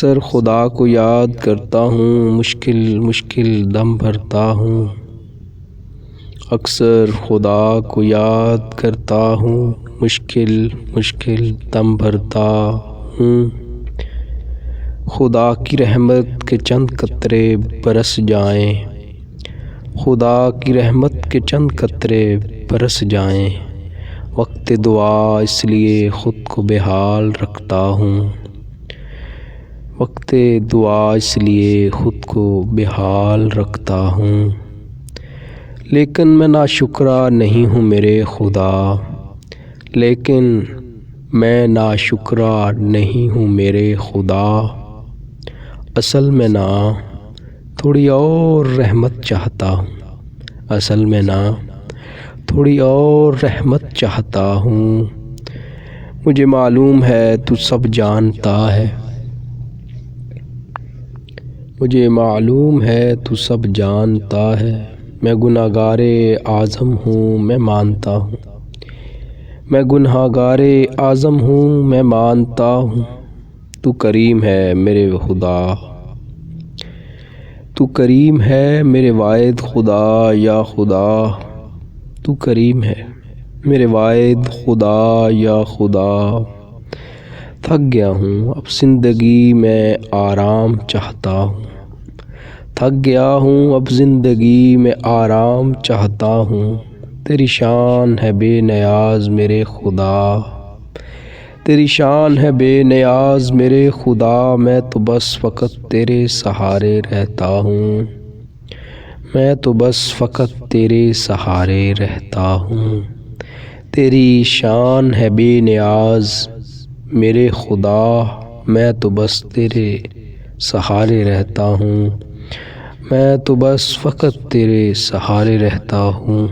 اکثر خدا کو یاد کرتا ہوں، مشکل مشکل دم بھرتا ہوں۔ اکثر خدا کو یاد کرتا ہوں، مشکل مشکل دم بھرتا ہوں۔ خدا کی رحمت کے چند قطرے برس جائیں، خدا کی رحمت کے چند قطرے برس جائیں۔ وقت دعا اس لیے خود کو بحال رکھتا ہوں، وقت دعا اس لیے خود کو بحال رکھتا ہوں۔ لیکن میں ناشکرا نہیں ہوں میرے خدا، لیکن میں ناشکرا نہیں ہوں میرے خدا۔ اصل میں نا تھوڑی اور رحمت چاہتا ہوں، اصل میں نا تھوڑی اور رحمت چاہتا ہوں۔ مجھے معلوم ہے تو سب جانتا ہے، مجھے معلوم ہے تو سب جانتا ہے۔ میں گنہگار اعظم ہوں میں مانتا ہوں، میں گنہگار اعظم ہوں میں مانتا ہوں۔ تو کریم ہے میرے خدا، تو کریم ہے میرے واحد خدا یا خدا۔ تو کریم ہے میرے واحد خدا یا خدا۔ تھک گیا ہوں اب زندگی میں آرام چاہتا ہوں، تھک گیا ہوں اب زندگی میں آرام چاہتا ہوں۔ تیری شان ہے بے نیاز میرے خدا، تیری شان ہے بے نیاز میرے خدا۔ میں تو بس فقط تیرے سہارے رہتا ہوں، میں تو بس فقط تیرے سہارے رہتا ہوں۔ تیری شان ہے بے نیاز میرے خدا، میں تو بس تیرے سہارے رہتا ہوں، میں تو بس فقط تیرے سہارے رہتا ہوں۔